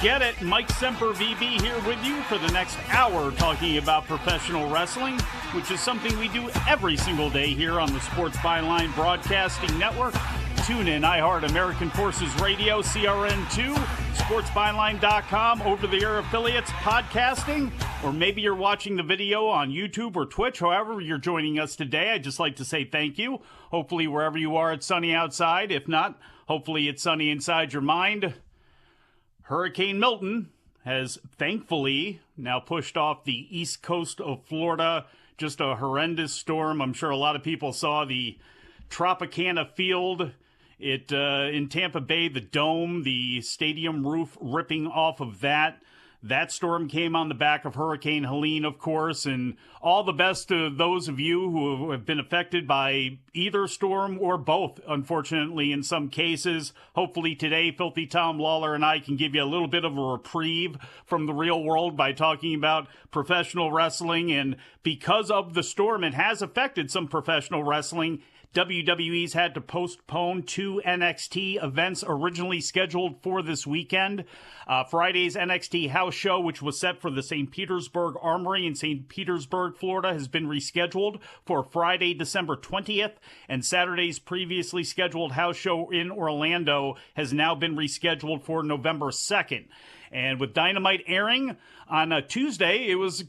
get it. Mike Sempervive here with you for the next hour talking about professional wrestling, which is something we do every single day here on the Sports Byline Broadcasting Network. Tune in, iHeart, American Forces Radio, CRN2, sportsbyline.com, over-the-air affiliates, podcasting, or maybe you're watching the video on YouTube or Twitch. However you're joining us today, I'd just like to say thank you. Hopefully wherever you are, it's sunny outside. If not, hopefully it's sunny inside your mind. Hurricane Milton has thankfully now pushed off the east coast of Florida. Just a horrendous storm. I'm sure a lot of people saw the Tropicana field in Tampa Bay, the dome, the stadium roof ripping off of that. That storm came on the back of Hurricane Helene, of course, and all the best to those of you who have been affected by either storm or both, unfortunately, in some cases. Hopefully today, Filthy Tom Lawler and I can give you a little bit of a reprieve from the real world by talking about professional wrestling. And because of the storm, it has affected some professional wrestling. WWE's had to postpone 2 NXT events originally scheduled for this weekend. Friday's NXT house show, which was set for the St. Petersburg Armory in St. Petersburg, Florida, has been rescheduled for Friday, December 20th. And Saturday's previously scheduled house show in Orlando has now been rescheduled for November 2nd. And with Dynamite airing on a Tuesday, it was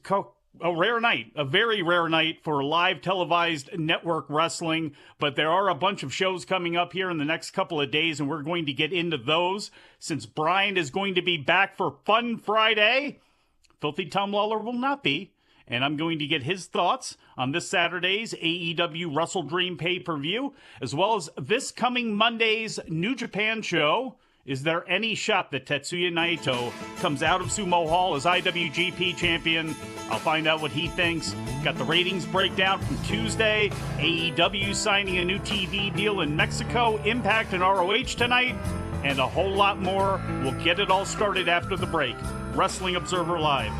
a rare night, a very rare night for live televised network wrestling, but there are a bunch of shows coming up here in the next couple of days, and we're going to get into those. Since Bryan is going to be back for Fun Friday, Filthy Tom Lawler will not be, and I'm going to get his thoughts on this Saturday's AEW WrestleDream pay-per-view, as well as this coming Monday's New Japan show. Is there any shot that Tetsuya Naito comes out of Sumo Hall as IWGP champion? I'll find out what he thinks. Got the ratings breakdown from Tuesday. AEW signing a new TV deal in Mexico. Impact and ROH tonight. And a whole lot more. We'll get it all started after the break. Wrestling Observer Live.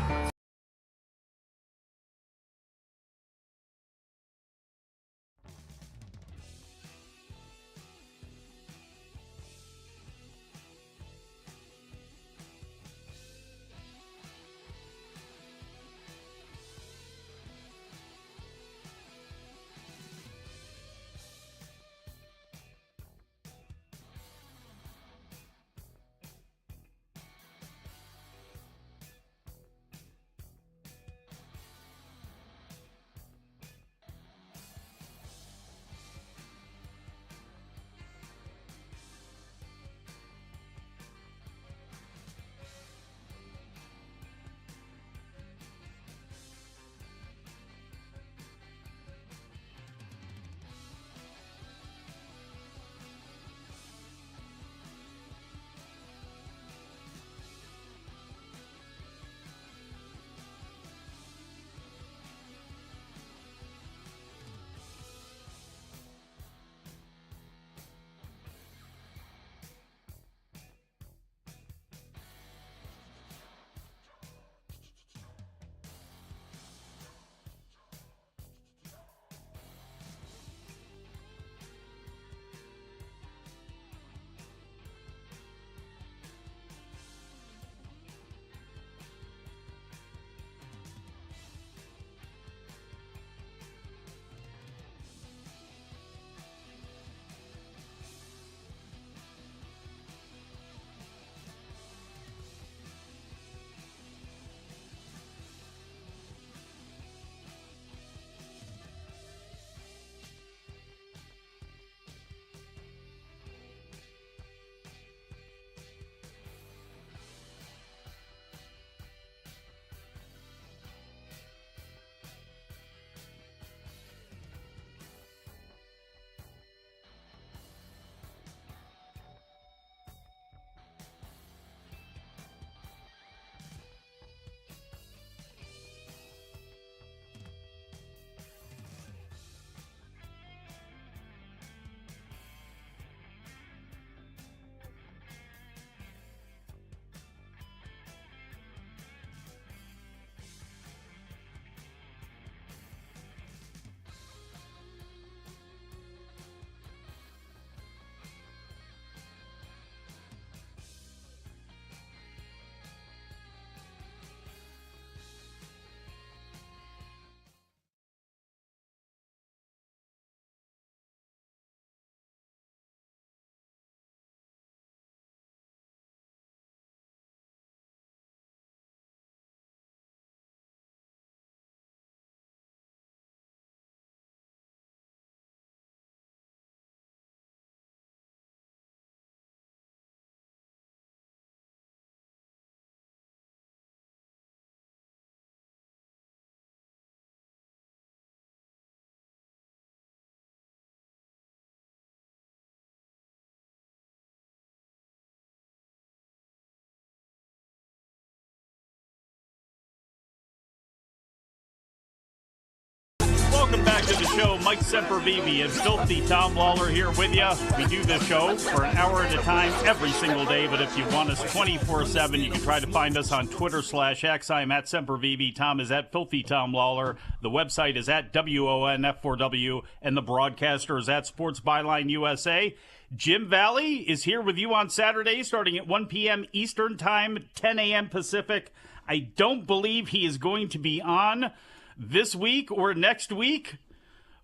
to the show. Mike Sempervive and Filthy Tom Lawler here with you. We do this show for an hour at a time every single day, but if you want us 24/7, you can try to find us on Twitter/X. I'm at Sempervive. Tom is at Filthy Tom Lawler. The website is at WONF4W, and the broadcaster is at Sports Byline USA. Jim Valley is here with you on Saturday, starting at 1 p.m. Eastern Time, 10 a.m. Pacific. I don't believe he is going to be on this week or next week.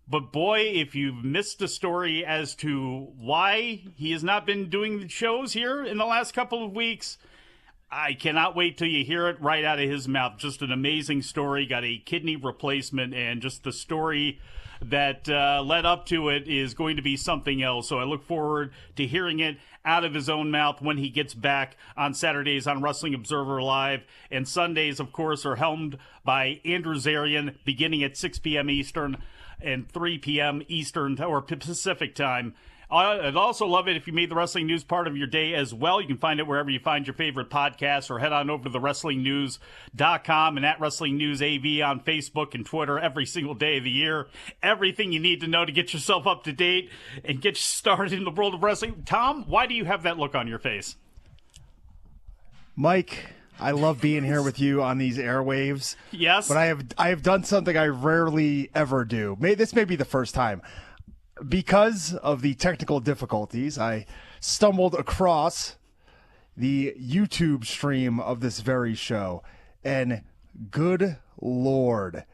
But boy, if you've missed a story as to why he has not been doing the shows here in the last couple of weeks, I cannot wait till you hear it right out of his mouth. Just an amazing story. Got a kidney replacement, and just the story that led up to it is going to be something else. So I look forward to hearing it out of his own mouth when he gets back on Saturdays on Wrestling Observer Live. And Sundays, of course, are helmed by Andrew Zarian, beginning at 6 p.m. Eastern and 3 p.m. Eastern or Pacific time. I'd also love it if you made the wrestling news part of your day as well. You can find it wherever you find your favorite podcasts, or head on over to thewrestlingnews.com and at Wrestling News AV on Facebook and Twitter every single day of the year. Everything you need to know to get yourself up to date and get you started in the world of wrestling. Tom, why do you have that look on your face? Mike, I love being here with you on these airwaves. Yes. But I have done something I rarely ever do. This may be the first time. Because of the technical difficulties, I stumbled across the YouTube stream of this very show. And good Lord,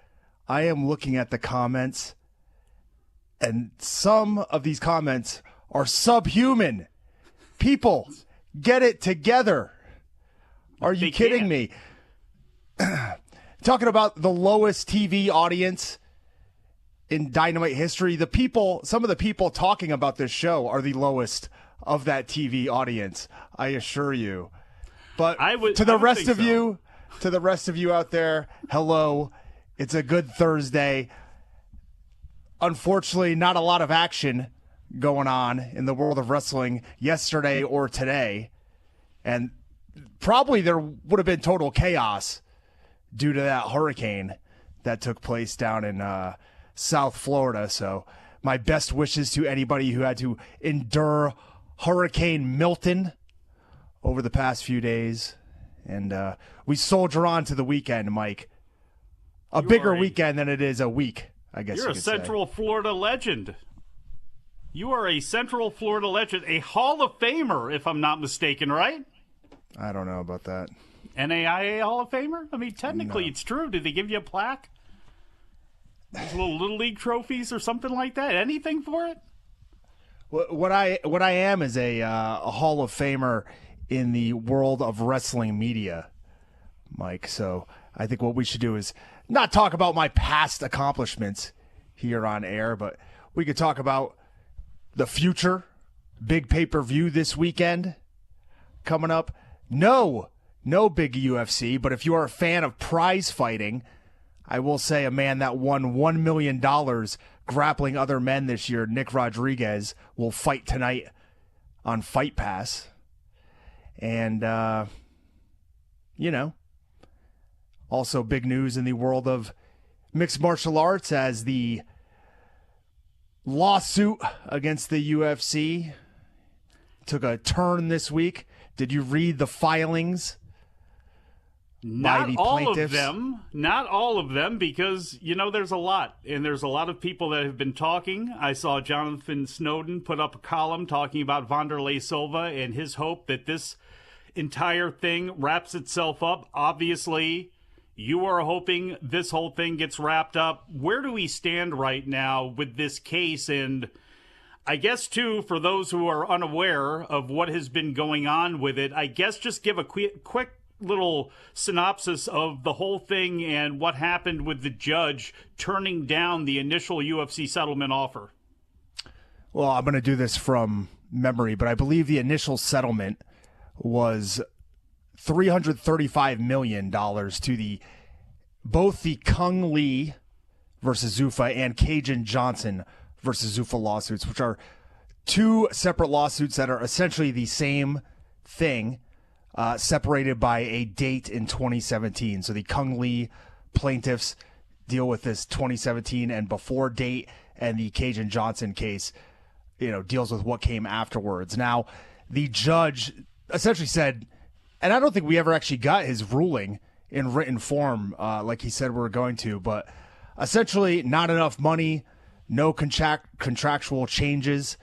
I am looking at the comments, and some of these comments are subhuman. People, get it together. Are you kidding me? Talking about the lowest TV audience in Dynamite history, some of the people talking about this show are the lowest of that TV audience, I assure you. But to the rest of you out there, hello. It's a good Thursday. Unfortunately, not a lot of action going on in the world of wrestling yesterday or today. And probably there would have been total chaos due to that hurricane that took place down in South Florida. So my best wishes to anybody who had to endure Hurricane Milton over the past few days. And we soldier on to the weekend, Mike. A bigger weekend than it is a week, I guess you're a Central Florida legend. You are a Central Florida legend, a Hall of Famer, if I'm not mistaken, right? I don't know about that. NAIA Hall of Famer? I mean, technically It's true. Did they give you a plaque? Those little league trophies or something like that? Anything for it? What I am is a Hall of Famer in the world of wrestling media, Mike. So I think what we should do is not talk about my past accomplishments here on air, but we could talk about the future. Big pay-per-view this weekend coming up. No big UFC, but if you are a fan of prize fighting, I will say a man that won $1 million grappling other men this year, Nick Rodriguez, will fight tonight on Fight Pass. And, also big news in the world of mixed martial arts as the lawsuit against the UFC took a turn this week. Did you read the filings? Not all of them, because, there's a lot. And there's a lot of people that have been talking. I saw Jonathan Snowden put up a column talking about Wanderlei Silva and his hope that this entire thing wraps itself up. Obviously, you are hoping this whole thing gets wrapped up. Where do we stand right now with this case? And I guess, too, for those who are unaware of what has been going on with it, I guess just give a quick little synopsis of the whole thing and what happened with the judge turning down the initial UFC settlement offer. Well, I'm going to do this from memory, but I believe the initial settlement was $335 million to both the Kung Lee versus Zuffa and Cajun Johnson versus Zuffa lawsuits, which are two separate lawsuits that are essentially the same thing, separated by a date in 2017. So the Kung Lee plaintiffs deal with this 2017 and before date, and the Cajun Johnson case, deals with what came afterwards. Now, the judge essentially said, and I don't think we ever actually got his ruling in written form, like he said we were going to, but essentially not enough money, no contractual changes,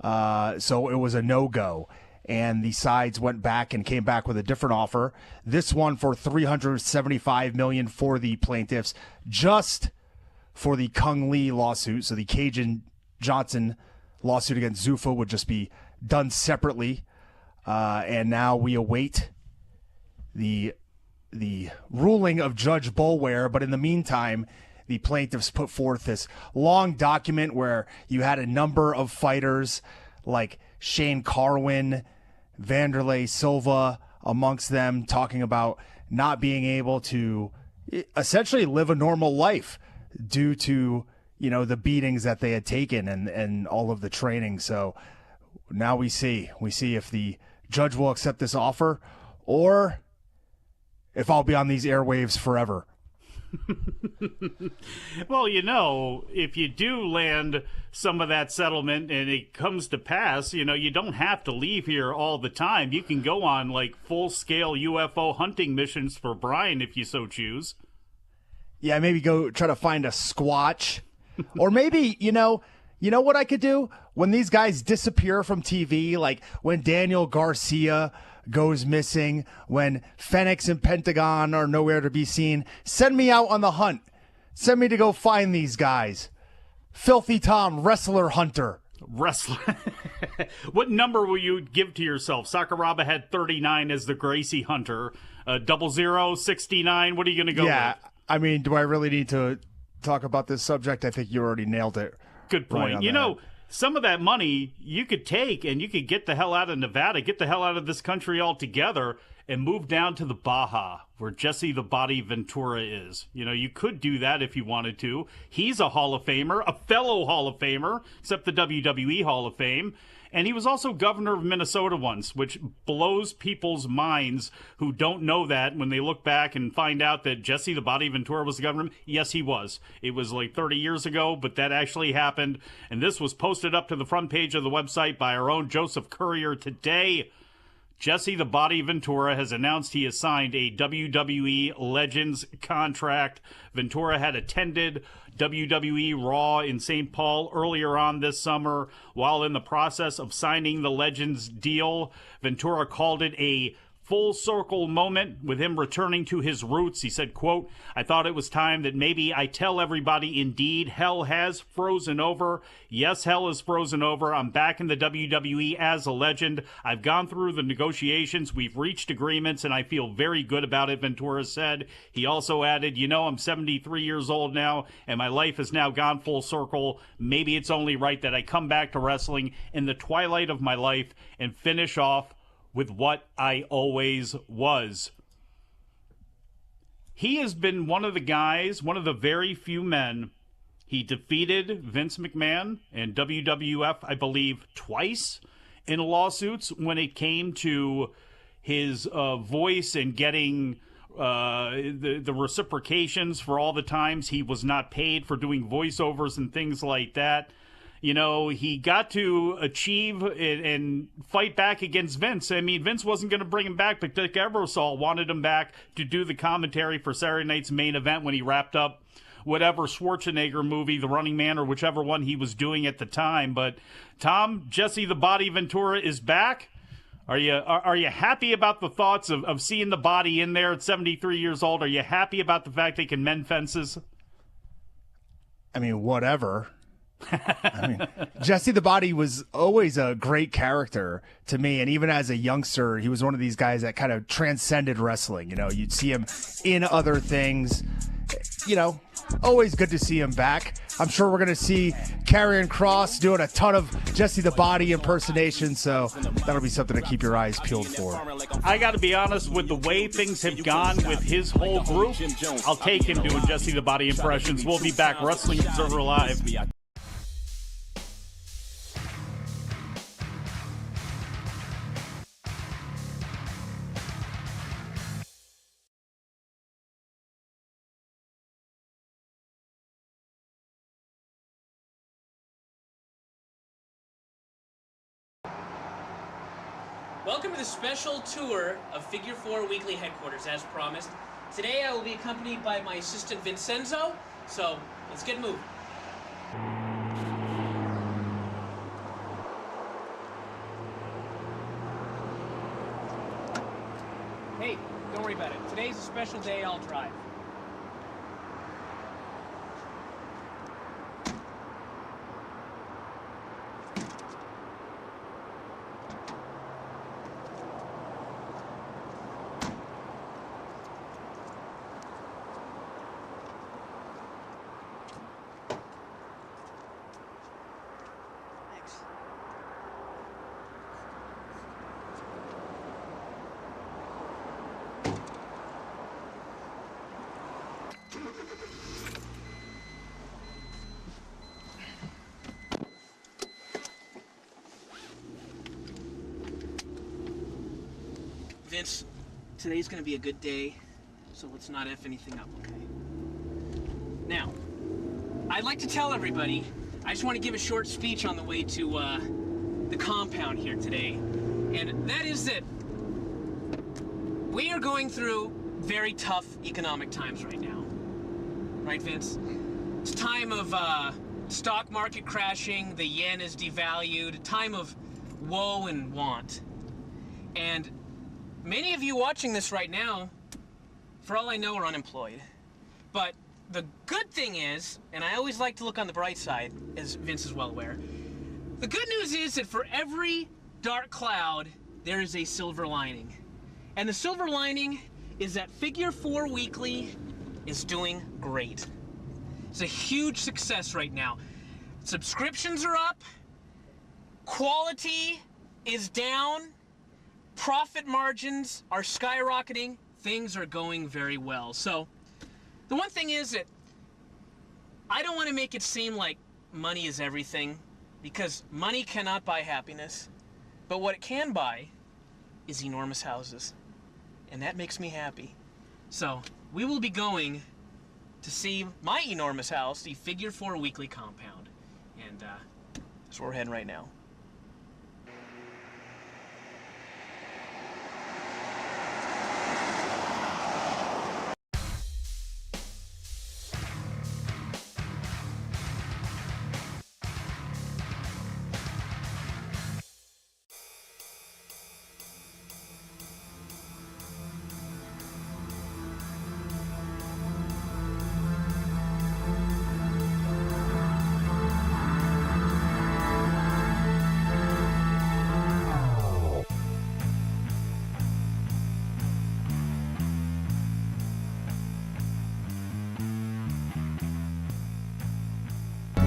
so it was a no-go. And the sides went back and came back with a different offer. This one for $375 million for the plaintiffs, just for the Kung Lee lawsuit. So the Cajun Johnson lawsuit against Zuffa would just be done separately. And now we await the ruling of Judge Boulware. But in the meantime, the plaintiffs put forth this long document where you had a number of fighters like Shane Carwin, Vanderlei Silva amongst them, talking about not being able to essentially live a normal life due to, the beatings that they had taken and all of the training. So now we see if the judge will accept this offer or if I'll be on these airwaves forever. Well, if you do land some of that settlement and it comes to pass, you don't have to leave here all the time. You can go on like full-scale UFO hunting missions for Bryan if you so choose. Yeah, maybe go try to find a Squatch. Or maybe, you know what I could do? When these guys disappear from TV, like when Daniel Garcia goes missing, when Fenix and Pentagon are nowhere to be seen, send me out on the hunt. Send me to go find these guys. Filthy Tom, wrestler hunter. Wrestler. What number will you give to yourself? Sakuraba had 39 as the Gracie hunter. 00, 69. What are you going to go with? I mean, do I really need to talk about this subject? I think you already nailed it. Good point. Some of that money you could take and you could get the hell out of Nevada, get the hell out of this country altogether, and move down to the Baja where Jesse the Body Ventura is. You could do that if you wanted to. He's a Hall of Famer, a fellow Hall of Famer, except the WWE Hall of Fame. And he was also governor of Minnesota once, which blows people's minds who don't know that when they look back and find out that Jesse the Body Ventura was the governor. Yes, he was. It was like 30 years ago, but that actually happened. And this was posted up to the front page of the website by our own Joseph Courier today. Jesse the Body Ventura has announced he has signed a WWE Legends contract. Ventura had attended WWE Raw in St. Paul earlier on this summer. While in the process of signing the Legends deal, Ventura called it a full circle moment with him returning to his roots. He said, quote, "I thought it was time that maybe I tell everybody indeed hell has frozen over. Yes, hell is frozen over. I'm back in the WWE as a legend. I've gone through the negotiations. We've reached agreements and I feel very good about it," Ventura said. He also added, "I'm 73 years old now and my life has now gone full circle. Maybe it's only right that I come back to wrestling in the twilight of my life and finish off with what I always was." He has been one of the guys, one of the very few men. He defeated Vince McMahon and WWF, I believe, twice in lawsuits when it came to his voice and getting the reciprocations for all the times he was not paid for doing voiceovers and things like that. He got to achieve and fight back against Vince. I mean, Vince wasn't going to bring him back, but Dick Ebersol wanted him back to do the commentary for Saturday night's main event when he wrapped up whatever Schwarzenegger movie, The Running Man, or whichever one he was doing at the time. But Tom, Jesse the Body Ventura is back. Are you happy about the thoughts of seeing the Body in there at 73 years old? Are you happy about the fact they can mend fences? I mean, whatever. Jesse the Body was always a great character to me, and even as a youngster, he was one of these guys that kind of transcended wrestling. You'd see him in other things. Always good to see him back. I'm sure we're going to see Karrion Kross doing a ton of Jesse the Body impersonations, so that'll be something to keep your eyes peeled for. I got to be honest, with the way things have gone with his whole group, I'll take him doing Jesse the Body impressions. We'll be back. Wrestling Observer Live. Welcome to the special tour of Figure 4 Weekly Headquarters, as promised. Today I will be accompanied by my assistant Vincenzo, so let's get moving. Hey, don't worry about it. Today's a special day, I'll drive. Vince, today's gonna be a good day, so let's not F anything up, okay? Now, I'd like to tell everybody, I just want to give a short speech on the way to the compound here today, and that is that we are going through very tough economic times right now. Right, Vince? It's a time of stock market crashing, the yen is devalued, a time of woe and want. And many of you watching this right now, for all I know, are unemployed. But the good thing is, and I always like to look on the bright side, as Vince is well aware, the good news is that for every dark cloud, there is a silver lining. And the silver lining is that Figure 4 Weekly is doing great. It's a huge success right now. Subscriptions are up, quality is down, profit margins are skyrocketing, things are going very well. So the one thing is that I don't want to make it seem like money is everything, because money cannot buy happiness, but what it can buy is enormous houses, and that makes me happy. So we will be going to see my enormous house, the Figure 4 Weekly compound, and that's where we're heading right now.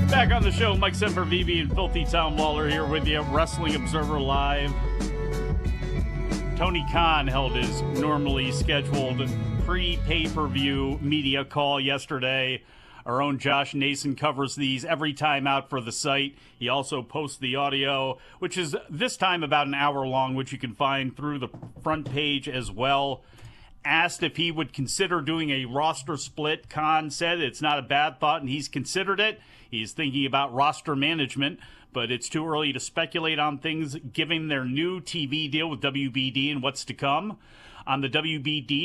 Back on the show, Mike Sempervive and Filthy Tom Waller here with you, Wrestling Observer Live. Tony Khan held his normally scheduled pre-pay-per-view media call yesterday. Our own Josh Nason covers these every time out for the site. He also posts the audio, which is this time about an hour long, which you can find through the front page as well. Asked if he would consider doing a roster split, Khan said it's not a bad thought, and he's considered it. He's thinking about roster management, but it's too early to speculate on things given their new TV deal with WBD and what's to come. On the WBD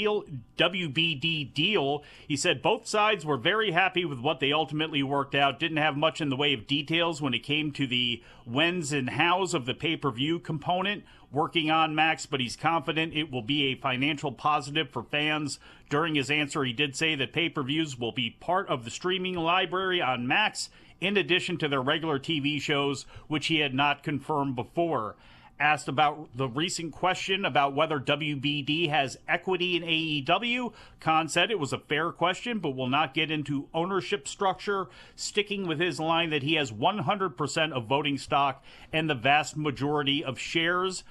deal, he said both sides were very happy with what they ultimately worked out. Didn't have much in the way of details when it came to the whens and hows of the pay-per-view component working on Max, but he's confident it will be a financial positive for fans. During his answer, he did say that pay-per-views will be part of the streaming library on Max, in addition to their regular TV shows, which he had not confirmed before. Asked about the recent question about whether WBD has equity in AEW, Khan said it was a fair question, but will not get into ownership structure, sticking with his line that he has 100% of voting stock and the vast majority of shares.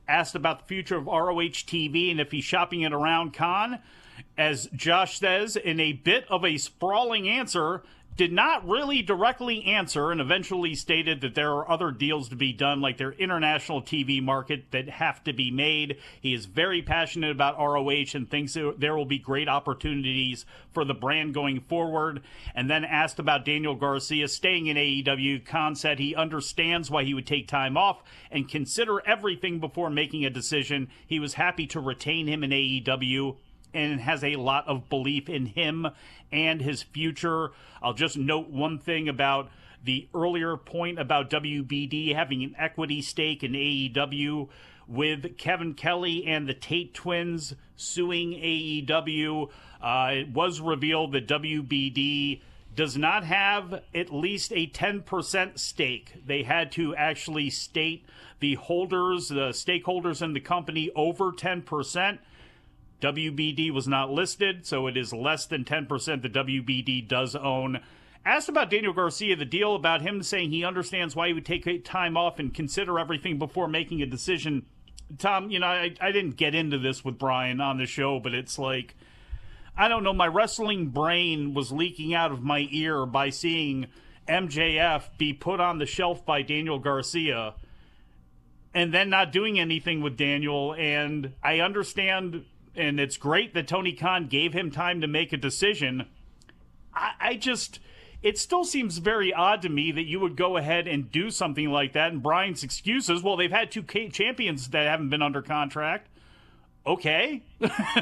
Asked about the future of ROH TV and if he's shopping it around, Khan, as Josh says, in a bit of a sprawling answer, did not really directly answer and eventually stated that there are other deals to be done, like their international TV market, that have to be made. He is very passionate about ROH and thinks there will be great opportunities for the brand going forward. And then asked about Daniel Garcia staying in AEW, Khan said he understands why he would take time off and consider everything before making a decision. He was happy to retain him in AEW and has a lot of belief in him and his future. I'll just note one thing about the earlier point about WBD having an equity stake in AEW. With Kevin Kelly and the Tate twins suing AEW, it was revealed that WBD does not have at least a 10% stake. They had to actually state the stakeholders in the company over 10%. WBD was not listed, so it is less than 10% that WBD does own. Asked about Daniel Garcia, the deal about him saying he understands why he would take time off and consider everything before making a decision. Tom, I didn't get into this with Bryan on the show, but it's like, I don't know, my wrestling brain was leaking out of my ear by seeing MJF be put on the shelf by Daniel Garcia and then not doing anything with Daniel. And I understand, and it's great that Tony Khan gave him time to make a decision. It still seems very odd to me that you would go ahead and do something like that. And Bryan's excuses, well, they've had two champions that haven't been under contract. Okay.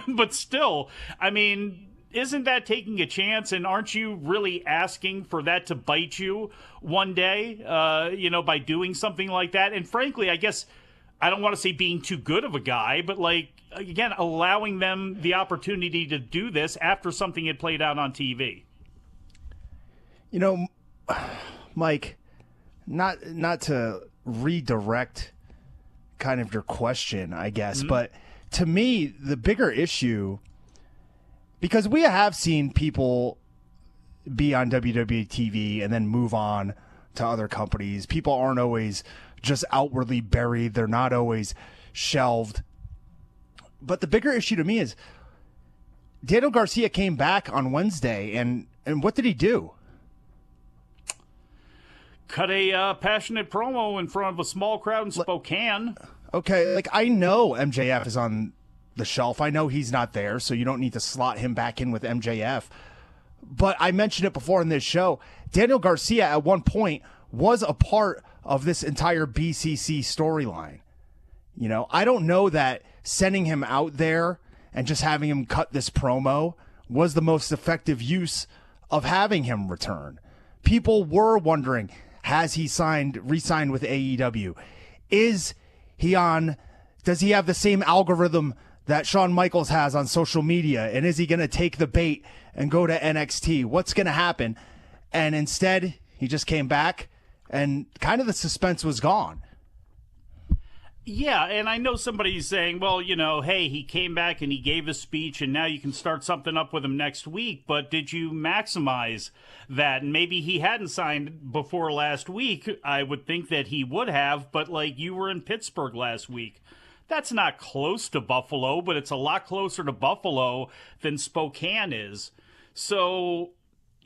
But still, I mean, isn't that taking a chance? And aren't you really asking for that to bite you one day, by doing something like that? And frankly, I guess, I don't want to say being too good of a guy, but again, allowing them the opportunity to do this after something had played out on TV. Mike, not to redirect kind of your question, I guess, but to me, the bigger issue, because we have seen people be on WWE TV and then move on to other companies. People aren't always just outwardly buried. They're not always shelved. But the bigger issue to me is Daniel Garcia came back on Wednesday, and what did he do? Cut a passionate promo in front of a small crowd in Spokane. Okay, I know MJF is on the shelf. I know he's not there, so you don't need to slot him back in with MJF. But I mentioned it before in this show. Daniel Garcia at one point was a part of this entire BCC storyline. I don't know that sending him out there and just having him cut this promo was the most effective use of having him return. People were wondering, has he re-signed with AEW? Does he have the same algorithm that Shawn Michaels has on social media? And is he going to take the bait and go to NXT? What's going to happen? And instead, he just came back and kind of the suspense was gone. Yeah, and I know somebody's saying, well, hey, he came back and he gave a speech and now you can start something up with him next week. But did you maximize that? And maybe he hadn't signed before last week. I would think that he would have, but you were in Pittsburgh last week. That's not close to Buffalo, but it's a lot closer to Buffalo than Spokane is. So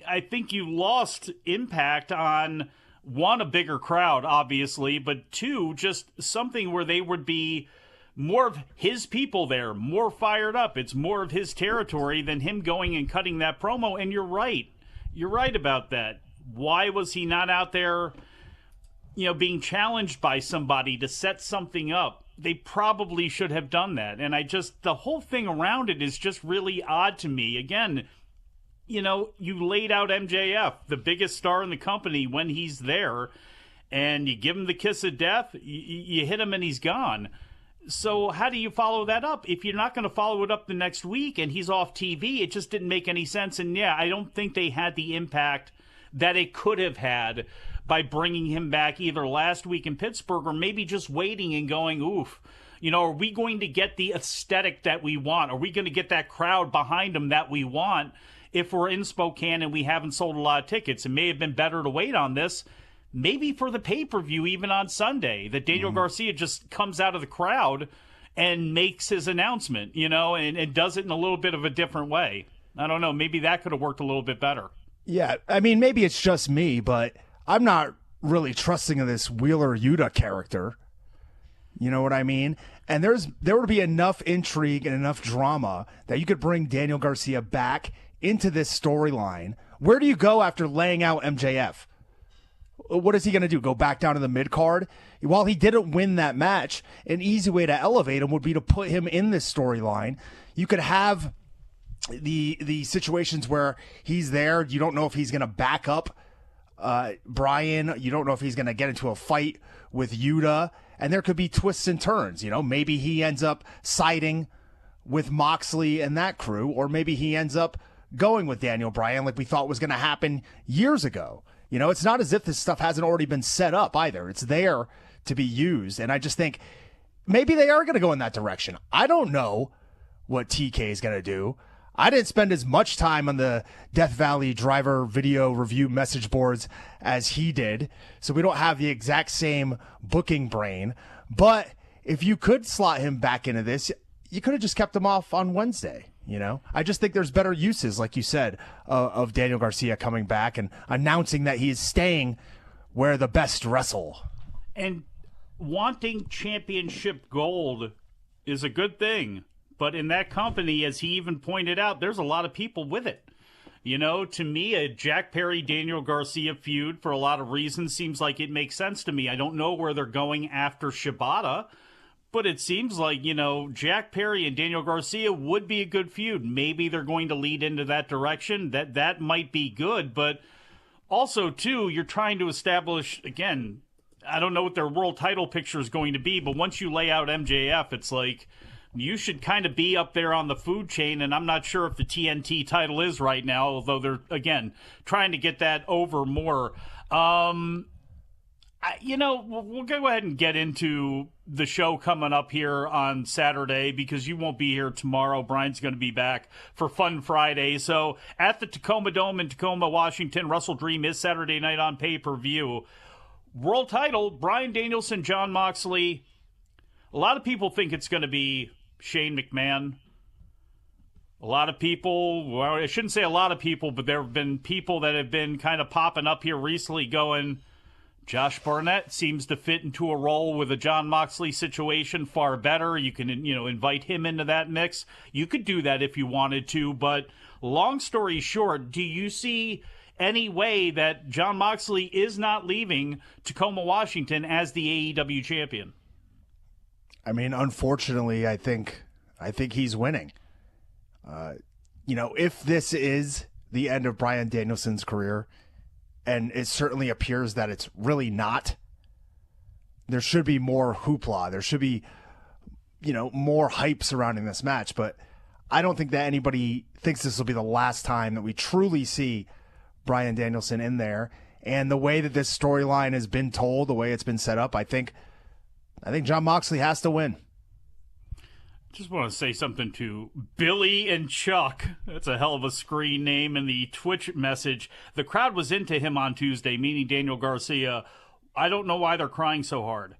I think you lost impact on, one, a bigger crowd, obviously, but two, just something where they would be more of his people there, more fired up. It's more of his territory than him going and cutting that promo. And you're right. You're right about that. Why was he not out there, being challenged by somebody to set something up? They probably should have done that. And the whole thing around it is just really odd to me. Again, you laid out MJF, the biggest star in the company, when he's there, and you give him the kiss of death, you hit him and he's gone. So how do you follow that up? If you're not going to follow it up the next week and he's off TV, it just didn't make any sense. And yeah, I don't think they had the impact that it could have had by bringing him back either last week in Pittsburgh or maybe just waiting and going, oof, are we going to get the aesthetic that we want? Are we going to get that crowd behind him that we want? If we're in Spokane and we haven't sold a lot of tickets, it may have been better to wait on this, maybe for the pay-per-view even on Sunday, that Daniel Garcia just comes out of the crowd and makes his announcement, and does it in a little bit of a different way. I don't know. Maybe that could have worked a little bit better. Yeah, I mean, maybe it's just me, but I'm not really trusting of this Wheeler Yuta character. You know what I mean? And there would be enough intrigue and enough drama that you could bring Daniel Garcia back into this storyline. Where do you go after laying out MJF? What is he going to do? Go back down to the mid-card? While he didn't win that match, an easy way to elevate him would be to put him in this storyline. You could have the situations where he's there. You don't know if he's going to back up Bryan. You don't know if he's going to get into a fight with Yuta. And there could be twists and turns. You know, maybe he ends up siding with Moxley and that crew, or maybe he ends up going with Daniel Bryan like we thought was going to happen years ago. You know, it's not as if this stuff hasn't already been set up either. It's there to be used. And I just think maybe they are going to go in that direction. I don't know what TK is going to do. I didn't spend as much time on the Death Valley driver video review message boards as he did, so we don't have the exact same booking brain. But if you could slot him back into this, you could have just kept him off on Wednesday. You know, I just think there's better uses, like you said, of Daniel Garcia coming back and announcing that he is staying where the best wrestle. And wanting championship gold is a good thing. But in that company, as he even pointed out, there's a lot of people with it. You know, to me, a Jack Perry-Daniel Garcia feud, for a lot of reasons, seems like it makes sense to me. I don't know where they're going after Shibata, but it seems like, you know, Jack Perry and Daniel Garcia would be a good feud. Maybe they're going to lead into that direction. That might be good, but also, too, you're trying to establish, again, I don't know what their world title picture is going to be, but once you lay out MJF, it's like, you should kind of be up there on the food chain, and I'm not sure if the TNT title is right now, although they're, again, trying to get that over more. You know, we'll go ahead and get into the show coming up here on Saturday because you won't be here tomorrow. Brian's going to be back for Fun Friday. So at the Tacoma Dome in Tacoma, Washington, WrestleDream is Saturday night on pay-per-view. World title, Bryan Danielson, Jon Moxley. A lot of people think it's going to be Shane McMahon. A lot of people, well, I shouldn't say a lot of people, but there have been people that have been kind of popping up here recently going, Josh Barnett seems to fit into a role with a Jon Moxley situation far better. You can, you know, invite him into that mix. You could do that if you wanted to, but long story short, do you see any way that Jon Moxley is not leaving Tacoma, Washington as the AEW champion? I mean, unfortunately, I think he's winning. You know, if this is the end of Bryan Danielson's career, and it certainly appears that it's really not, there should be more hoopla. There should be, you know, more hype surrounding this match. But I don't think that anybody thinks this will be the last time that we truly see Bryan Danielson in there. And the way that this storyline has been told, the way it's been set up, I think Jon Moxley has to win. Just want to say something to Billy and Chuck. That's a hell of a screen name in the Twitch message. The crowd was into him on Tuesday, meaning Daniel Garcia. I don't know why they're crying so hard.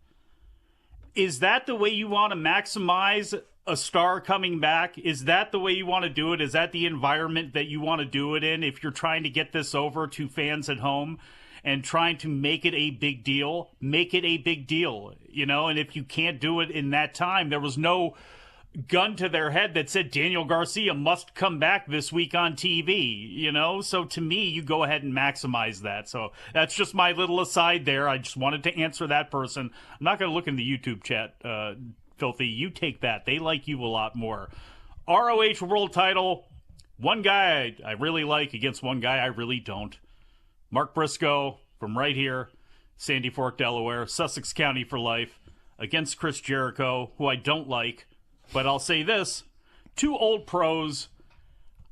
Is that the way you want to maximize a star coming back? Is that the way you want to do it? Is that the environment that you want to do it in if you're trying to get this over to fans at home? And trying to make it a big deal, make it a big deal, you know? And if you can't do it in that time, there was no gun to their head that said Daniel Garcia must come back this week on TV, you know? So to me, you go ahead and maximize that. So that's just my little aside there. I just wanted to answer that person. I'm not going to look in the YouTube chat, Filthy. You take that. They like you a lot more. ROH World Title, one guy I really like against one guy I really don't. Mark Briscoe from right here, Sandy Fork, Delaware, Sussex County for life, against Chris Jericho, who I don't like. But I'll say this, two old pros.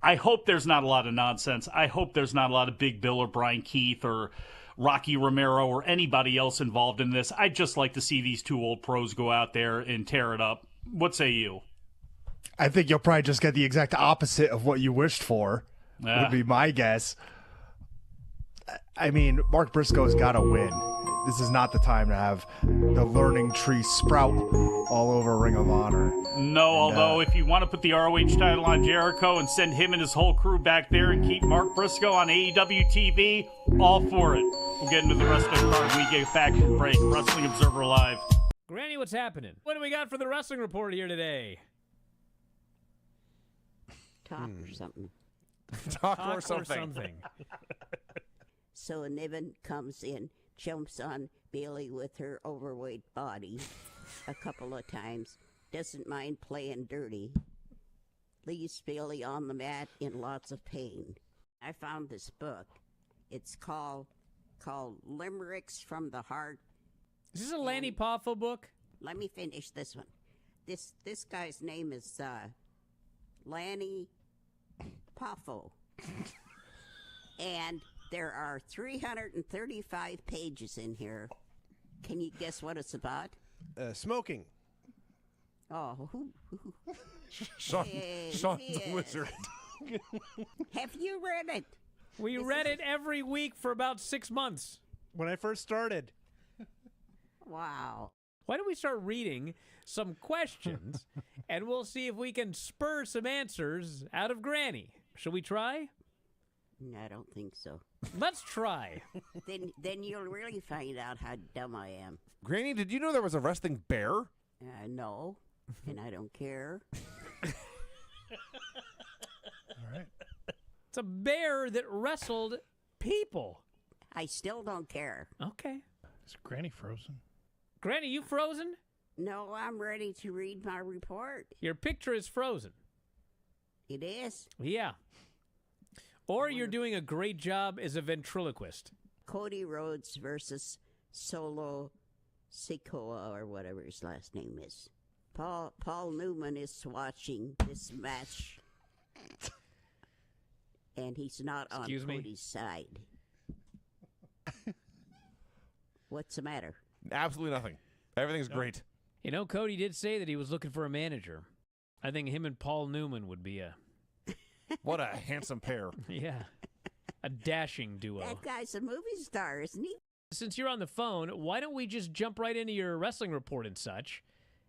I hope there's not a lot of nonsense. I hope there's not a lot of Big Bill or Brian Keith or Rocky Romero or anybody else involved in this. I'd just like to see these two old pros go out there and tear it up. What say you? I think you'll probably just get the exact opposite of what you wished for, would be my guess. I mean, Mark Briscoe's got to win. this is not the time to have the learning tree sprout all over Ring of Honor. No, although if you want to put the ROH title on Jericho and send him and his whole crew back there and keep Mark Briscoe on AEW TV, all for it. We'll get into the rest of the card when we get back from break. Wrestling Observer Live. Granny, what's happening? What do we got for the wrestling report here today? Talk or something. Talk or something. So Niven comes in, jumps on Bailey with her overweight body a couple of times, doesn't mind playing dirty, leaves Bailey on the mat in lots of pain. I found this book. It's called Limericks from the Heart. Is this a Lanny Poffo book? Let me finish this one. This guy's name is Lanny Poffo. And there are 335 pages in here. Can you guess what it's about? Smoking. Oh, Sean yeah. the Wizard. Have you read it? We read it every week for about 6 months. When I first started. Wow. Why don't we start reading some questions, and we'll see if we can spur some answers out of Granny. Shall we try? No, I don't think so. Let's try. Then you'll really find out how dumb I am. Granny, did you know there was a wrestling bear? No, and I don't care. All right. It's a bear that wrestled people. I still don't care. Okay. Is Granny frozen? Granny, you frozen? No, I'm ready to read my report. Your picture is frozen. It is? Yeah. Or you're doing a great job as a ventriloquist. Cody Rhodes versus Solo Sikoa, or whatever his last name is. Paul Newman is watching this match. And he's not on Cody's side. What's the matter? Absolutely nothing. Everything's great. You know, Cody did say that he was looking for a manager. I think him and Paul Newman would be a... What a handsome pair. Yeah. A dashing duo. That guy's a movie star, isn't he? Since you're on the phone, why don't we just jump right into your wrestling report and such,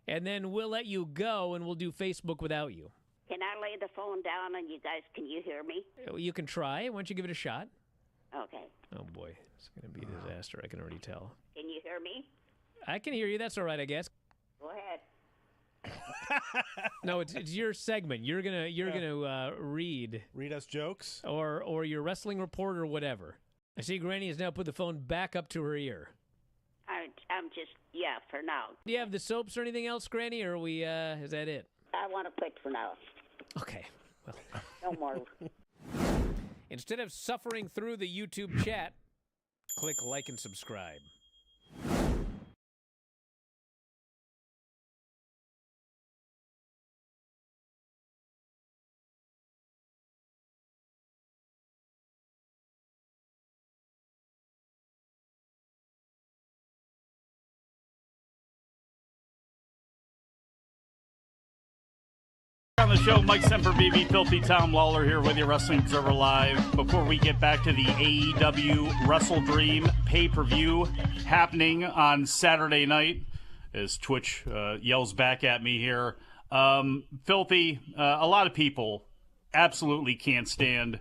and then we'll let you go and we'll do Facebook without you. Can I lay the phone down and can you hear me? You can try. Why don't you give it a shot? Okay. Oh, boy. It's going to be a disaster. I can already tell. Can you hear me? I can hear you. That's all right, I guess. Go ahead. No, it's your segment. You're gonna read us jokes, or your wrestling report or whatever. I see Granny has now put the phone back up to her ear. I'm just for now. Do you have the soaps or anything else, Granny, or is that it? I want to quit for now. Okay. Well, no more. Instead of suffering through the YouTube chat, click like and subscribe. On the show, Mike Sempervive, Filthy Tom Lawler here with you, Wrestling Observer Live. Before we get back to the AEW WrestleDream pay-per-view happening on Saturday night, as Twitch yells back at me here. Filthy, a lot of people absolutely can't stand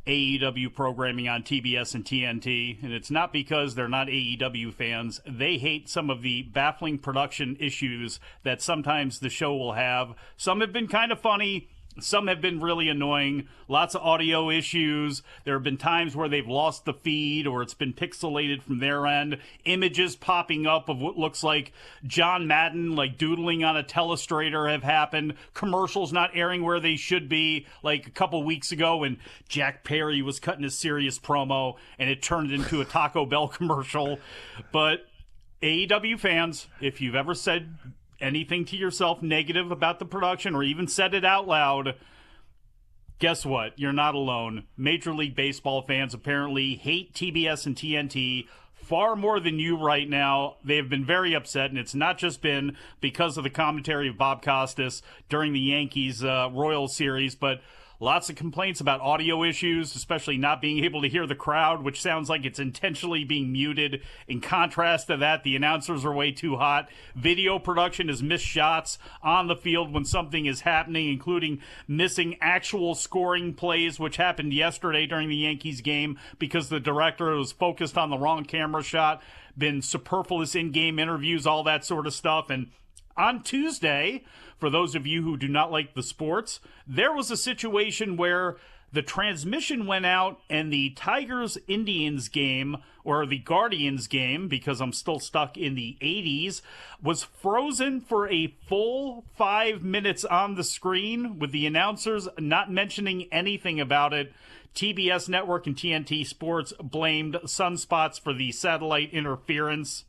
AEW programming on TBS and TNT, and it's not because they're not AEW fans. They hate some of the baffling production issues that sometimes the show will have. Some have been kind of funny. Some have been really annoying. Lots of audio issues. There have been times where they've lost the feed or it's been pixelated from their end. Images popping up of what looks like John Madden, like doodling on a telestrator, have happened. Commercials not airing where they should be, like a couple weeks ago when Jack Perry was cutting a serious promo and it turned into a Taco Bell commercial. But AEW fans, if you've ever said anything to yourself negative about the production or even said it out loud, guess what? You're not alone. Major League Baseball fans apparently hate TBS and TNT far more than you right now. They have been very upset, and it's not just been because of the commentary of Bob Costas during the Yankees Royals series, but Lots of complaints about audio issues, especially not being able to hear the crowd, which sounds like it's intentionally being muted. In contrast to that, the announcers are way too hot. Video production has missed shots on the field when something is happening, including missing actual scoring plays, which happened yesterday during the Yankees game because the director was focused on the wrong camera shot. Been superfluous in-game interviews, all that sort of stuff. And on Tuesday, for those of you who do not like the sports, there was a situation where the transmission went out and the Tigers-Indians game, or the Guardians game, because I'm still stuck in the 80s, was frozen for a full 5 minutes on the screen with the announcers not mentioning anything about it. TBS Network and TNT Sports blamed sunspots for the satellite interference.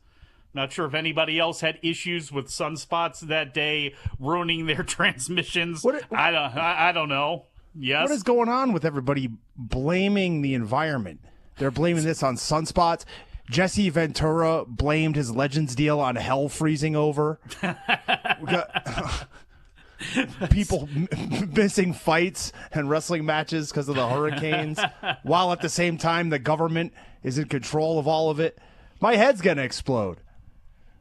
Not sure if anybody else had issues with sunspots that day ruining their transmissions. I don't know. Yes. What is going on with everybody blaming the environment? They're blaming this on sunspots. Jesse Ventura blamed his Legends deal on hell freezing over. We got people missing fights and wrestling matches because of the hurricanes, while at the same time the government is in control of all of it. My head's going to explode.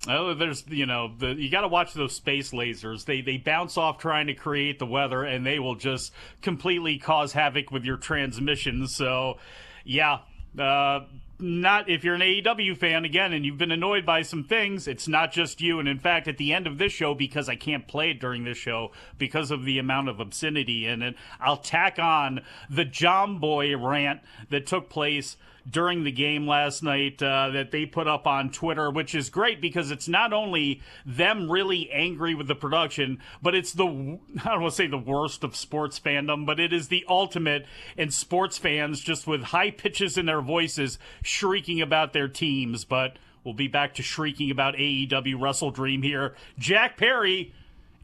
Oh, there's, you got to watch those space lasers. They bounce off trying to create the weather, and they will just completely cause havoc with your transmissions. So, yeah, not if you're an AEW fan, again, and you've been annoyed by some things, it's not just you. And in fact, at the end of this show, because I can't play it during this show because of the amount of obscenity in it, I'll tack on the John Boy rant that took place during the game last night that they put up on Twitter, which is great because it's not only them really angry with the production, but it's I don't want to say the worst of sports fandom, but it is the ultimate in sports fans just with high pitches in their voices shrieking about their teams. But we'll be back to shrieking about AEW WrestleDream here. Jack Perry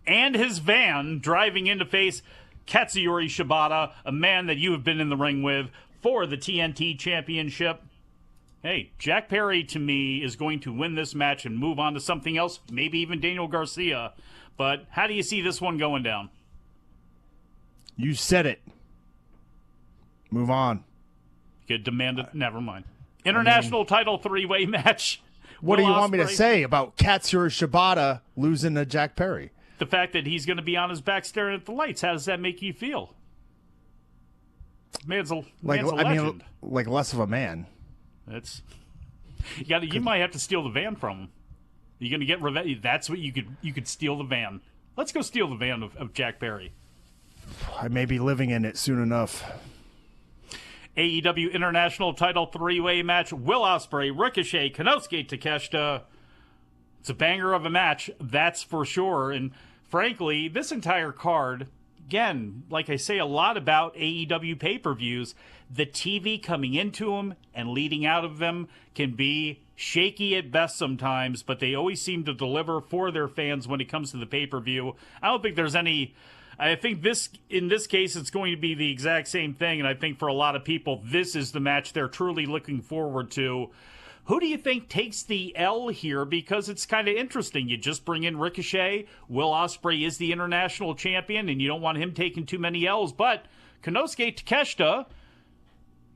and his van driving in to face Katsuyori Shibata, a man that you have been in the ring with for the TNT Championship. Hey, Jack Perry, to me, is going to win this match and move on to something else, maybe even Daniel Garcia. But how do you see this one going down? You said it. Move on. You could demand it. Never mind. International title three-way match. What do you want me to say about Katsuyori Shibata losing to Jack Perry? The fact that he's going to be on his back staring at the lights. How does that make you feel? Man's a legend. Like less of a man. That's you might have to steal the van from him. You're gonna get revenge. That's what you could steal the van. Let's go steal the van of Jack Perry. I may be living in it soon enough. AEW International Title three-way match. Will Ospreay, Ricochet, Konosuke Takeshita. It's a banger of a match, that's for sure. And frankly, this entire card, again, like I say a lot about AEW pay-per-views, the TV coming into them and leading out of them can be shaky at best sometimes, but they always seem to deliver for their fans when it comes to the pay-per-view. I don't think there's any... I think in this case, it's going to be the exact same thing, and I think for a lot of people, this is the match they're truly looking forward to. Who do you think takes the L here? Because it's kind of interesting. You just bring in Ricochet. Will Ospreay is the international champion, and you don't want him taking too many L's. But Konosuke Takeshita,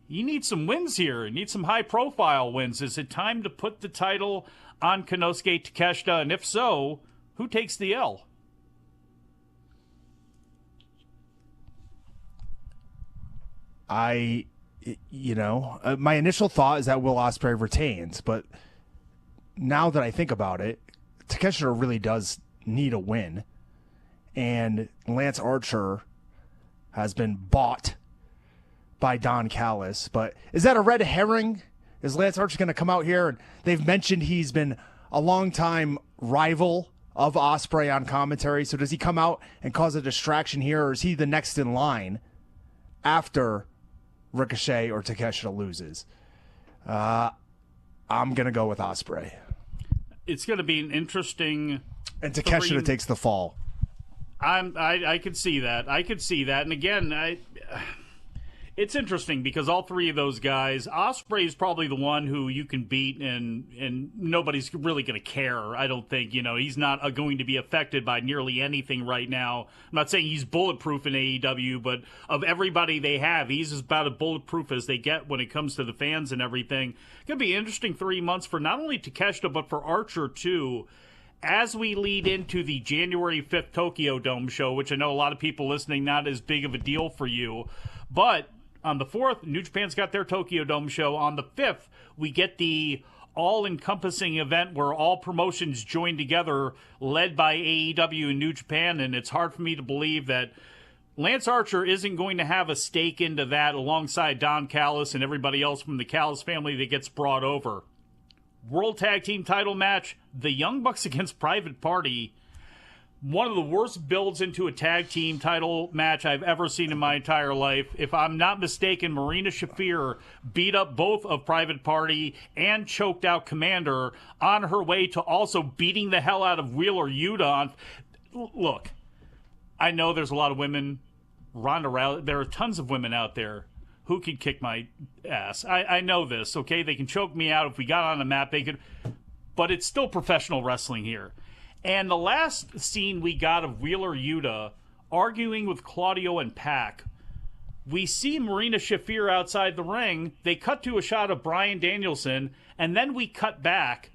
you need some wins here. You need some high-profile wins. Is it time to put the title on Konosuke Takeshita? And if so, who takes the L? My initial thought is that Will Ospreay retains, but now that I think about it, Takeshita really does need a win, and Lance Archer has been bought by Don Callis. But is that a red herring? Is Lance Archer going to come out here? And they've mentioned he's been a longtime rival of Ospreay on commentary, so does he come out and cause a distraction here, or is he the next in line after Ricochet or Takeshita loses? I'm going to go with Ospreay. It's going to be an interesting... And Takeshita takes the fall. I could see that. And again, It's interesting because all three of those guys, Ospreay is probably the one who you can beat and nobody's really going to care. I don't think, he's not going to be affected by nearly anything right now. I'm not saying he's bulletproof in AEW, but of everybody they have, he's about as bulletproof as they get when it comes to the fans and everything. It's going to be an interesting 3 months for not only Takeshita, but for Archer too, as we lead into the January 5th Tokyo Dome show, which I know a lot of people listening, not as big of a deal for you, but on the 4th, New Japan's got their Tokyo Dome show. On the 5th, we get the all-encompassing event where all promotions join together, led by AEW and New Japan, and it's hard for me to believe that Lance Archer isn't going to have a stake into that alongside Don Callis and everybody else from the Callis family that gets brought over. World Tag Team title match, the Young Bucks against Private Party. One of the worst builds into a tag team title match I've ever seen in my entire life. If I'm not mistaken, Marina Shafir beat up both of Private Party and choked out Commander on her way to also beating the hell out of Wheeler Yuta. Look, I know there's a lot of women. Ronda Rousey, there are tons of women out there who can kick my ass. I know this, okay? They can choke me out. If we got on a map, they could. But it's still professional wrestling here. And the last scene we got of Wheeler Yuta arguing with Claudio and Pac, we see Marina Shafir outside the ring. They cut to a shot of Bryan Danielson, and then we cut back,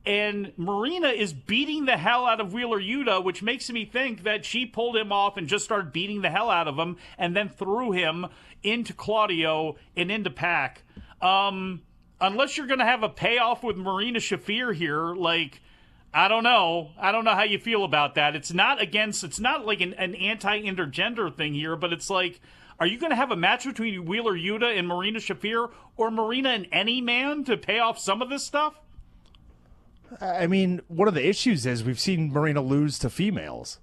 and Marina is beating the hell out of Wheeler Yuta, which makes me think that she pulled him off and just started beating the hell out of him, and then threw him into Claudio and into Pac. Unless you're going to have a payoff with Marina Shafir here, I don't know. I don't know how you feel about that. It's not like an anti-intergender thing here, but it's like, are you going to have a match between Wheeler Yuta and Marina Shafir, or Marina and any man to pay off some of this stuff? I mean, one of the issues is we've seen Marina lose to females.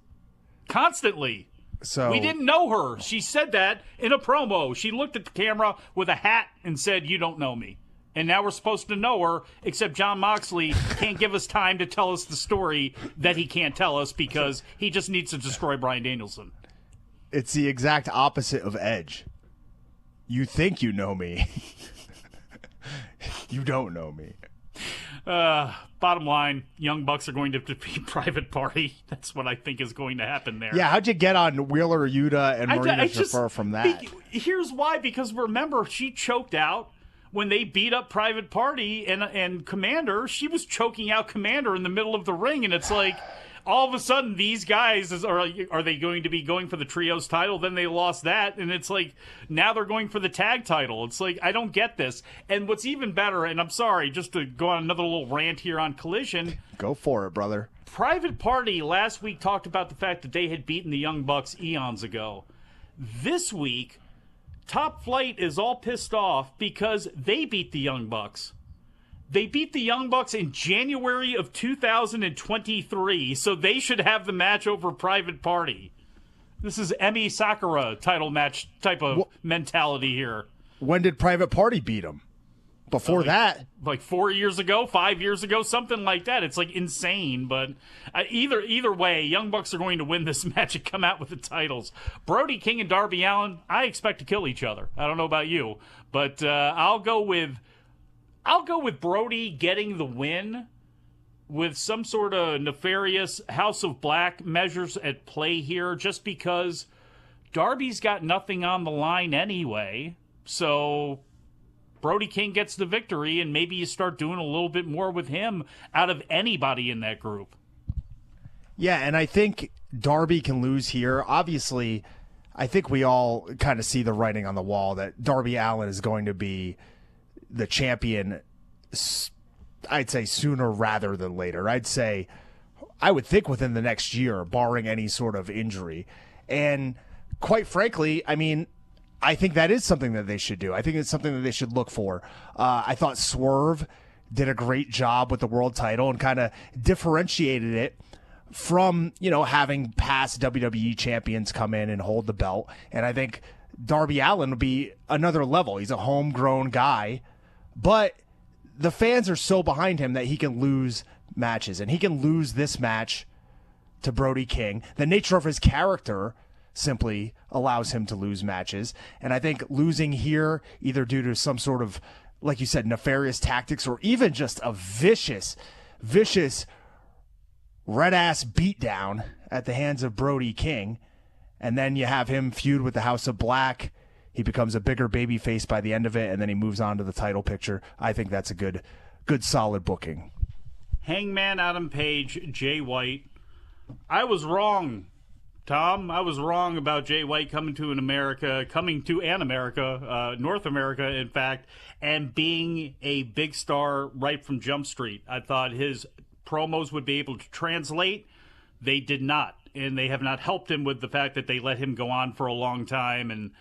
Constantly. So we didn't know her. She said that in a promo. She looked at the camera with a hat and said, "You don't know me." And now we're supposed to know her, except Jon Moxley can't give us time to tell us the story that he can't tell us because he just needs to destroy Bryan Danielson. It's the exact opposite of Edge. You think you know me. You don't know me. Bottom line, Young Bucks are going to defeat Private Party. That's what I think is going to happen there. Yeah, how'd you get on Wheeler Yuta and Marina Shafir from that? Here's why, because remember, she choked out when they beat up Private Party and Commander. She was choking out Commander in the middle of the ring, and it's like, all of a sudden, these guys, are they going to be going for the trios title? Then they lost that, and it's like, now they're going for the tag title. It's like, I don't get this. And what's even better, and I'm sorry, just to go on another little rant here on Collision. Go for it, brother. Private Party last week talked about the fact that they had beaten the Young Bucks eons ago. This week, Top Flight is all pissed off because they beat the Young Bucks. They beat the Young Bucks in January of 2023, so they should have the match over Private Party. This is Emi Sakura title match type of mentality here. When did Private Party beat him? Before that? Like 4 years ago, 5 years ago, something like that. It's like insane, but either way, Young Bucks are going to win this match and come out with the titles. Brody King and Darby Allin, I expect to kill each other. I don't know about you, but I'll go with Brody getting the win with some sort of nefarious House of Black measures at play here, just because Darby's got nothing on the line anyway. So Brody King gets the victory, and maybe you start doing a little bit more with him out of anybody in that group. Yeah, and I think Darby can lose here. Obviously, I think we all kind of see the writing on the wall that Darby Allin is going to be the champion, I'd say sooner rather than later. I would think within the next year, barring any sort of injury. And quite frankly, I mean, I think that is something that they should do. I think it's something that they should look for. I thought Swerve did a great job with the world title and kind of differentiated it from, having past WWE champions come in and hold the belt. And I think Darby Allin would be another level. He's a homegrown guy, but the fans are so behind him that he can lose matches, and he can lose this match to Brody King. The nature of his character simply allows him to lose matches. And I think losing here, either due to some sort of, like you said, nefarious tactics, or even just a vicious red-ass beatdown at the hands of Brody King, and then you have him feud with the House of Black. He becomes a bigger babyface by the end of it, and then he moves on to the title picture. I think that's a good solid booking. Hangman Adam Page, Jay White. I was wrong, Tom. I was wrong about Jay White coming to North America, in fact, and being a big star right from Jump Street. I thought his promos would be able to translate. They did not, and they have not helped him with the fact that they let him go on for a long time, and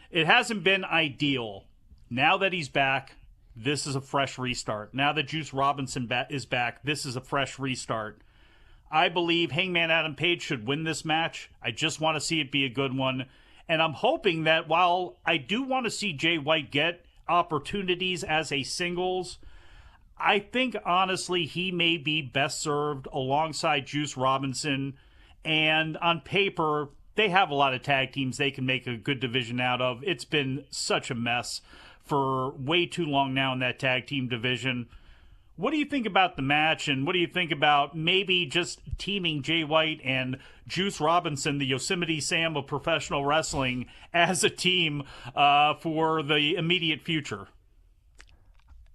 it hasn't been ideal. Now that he's back, this is a fresh restart. Now that Juice Robinson is back, this is a fresh restart. I believe Hangman Adam Page should win this match. I just want to see it be a good one. And I'm hoping that while I do want to see Jay White get opportunities as a singles, I think, honestly, he may be best served alongside Juice Robinson. And on paper, they have a lot of tag teams they can make a good division out of. It's been such a mess for way too long now in that tag team division. What do you think about the match, and what do you think about maybe just teaming Jay White and Juice Robinson, the Yosemite Sam of professional wrestling, as a team for the immediate future?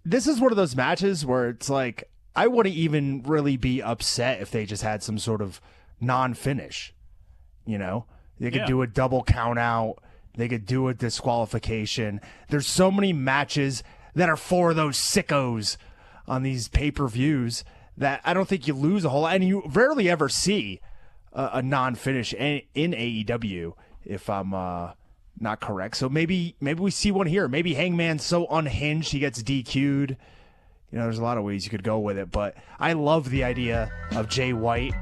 This is one of those matches where it's like, I wouldn't even really be upset if they just had some sort of non-finish. You know, they could do a double count out. They could do a disqualification. There's so many matches that are for those sickos on these pay-per-views that I don't think you lose a whole lot. And you rarely ever see a non-finish in AEW, if I'm not correct. So maybe we see one here. Maybe Hangman's so unhinged he gets DQ'd. You know, there's a lot of ways you could go with it. But I love the idea of Jay White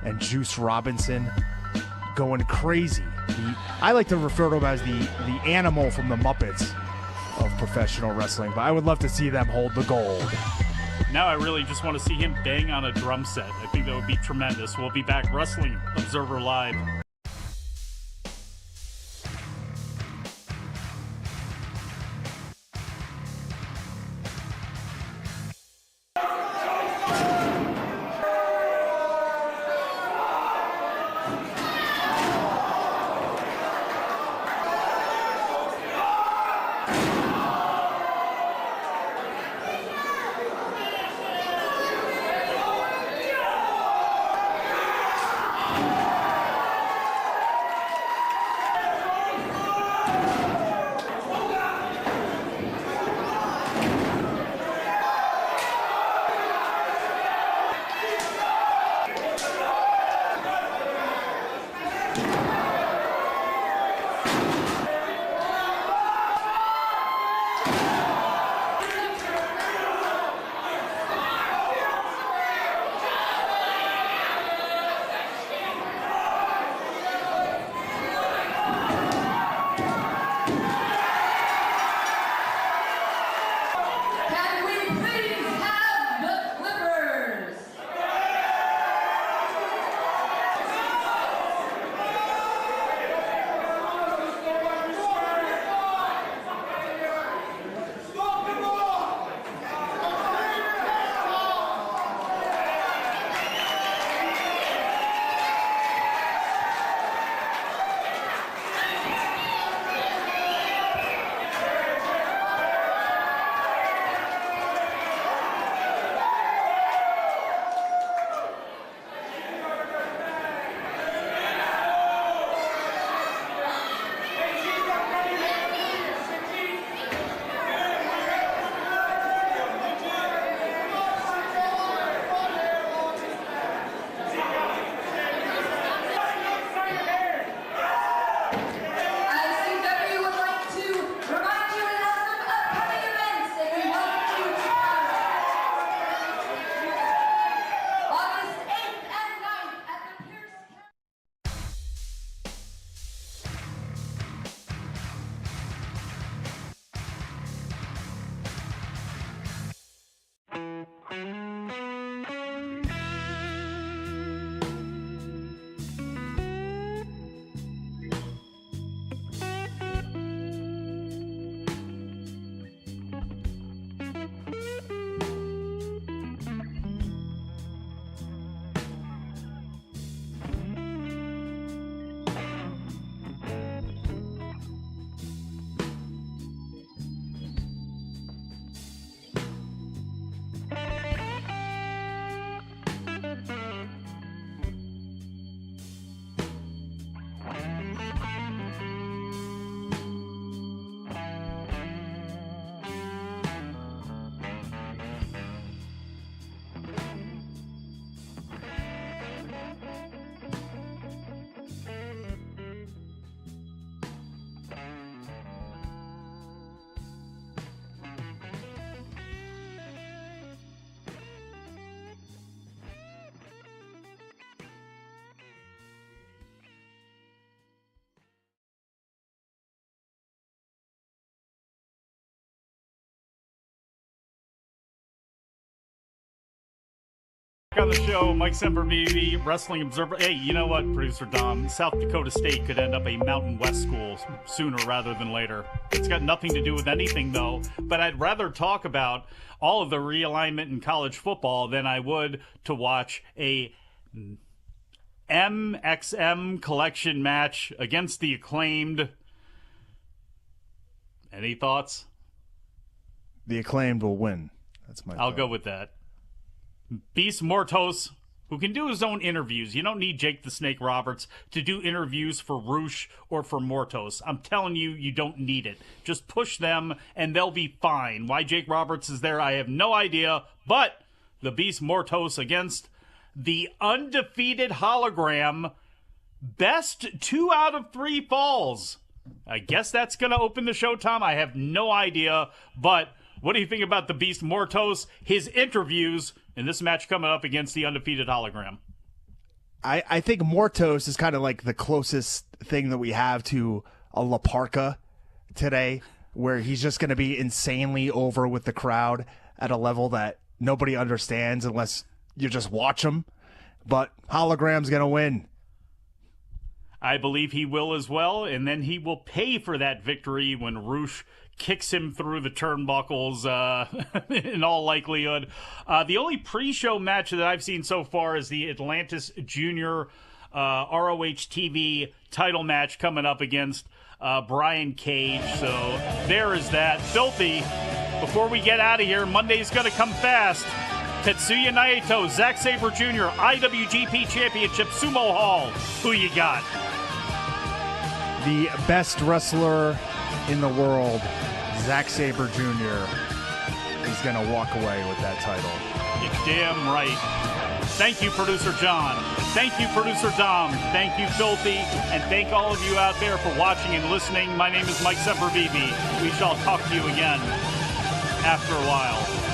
and Juice Robinson going crazy. I like to refer to him as the animal from the Muppets of professional wrestling, but I would love to see them hold the gold. Now I really just want to see him bang on a drum set. I think that would be tremendous. We'll be back Wrestling Observer Live. on the show. Mike Sempervive, Wrestling Observer. Hey, you know what, Producer Dom? South Dakota State could end up a Mountain West school sooner rather than later. It's got nothing to do with anything, though. But I'd rather talk about all of the realignment in college football than I would to watch a MXM collection match against the Acclaimed. Any thoughts? The Acclaimed will win. That's my I'll thought. go with that. Beast Mortos, who can do his own interviews. You don't need Jake the Snake Roberts to do interviews for Roosh or for Mortos. I'm telling you, you don't need it. Just push them, and they'll be fine. Why Jake Roberts is there, I have no idea. But the Beast Mortos against the undefeated Hologram. Best 2 out of 3 falls. I guess that's going to open the show, Tom. I have no idea. But what do you think about the Beast Mortos, his interviews, in this match coming up against the undefeated Hologram? I think Mortos is kind of like the closest thing that we have to a La Parka today, where he's just going to be insanely over with the crowd at a level that nobody understands unless you just watch him. But Hologram's going to win. I believe he will as well, and then he will pay for that victory when Roosh kicks him through the turnbuckles, in all likelihood. The only pre-show match that I've seen so far is the Atlantis Junior ROH TV title match coming up against Brian Cage. So there is that. Filthy, before we get out of here, Monday's going to come fast. Tetsuya Naito, Zack Sabre Jr., IWGP Championship, Sumo Hall. Who you got? The best wrestler in the world, Zack Sabre Jr., is going to walk away with that title. You're damn right. Thank you, Producer John. Thank you, Producer Dom. Thank you, Filthy. And thank all of you out there for watching and listening. My name is Mike Sempervive. We shall talk to you again after a while.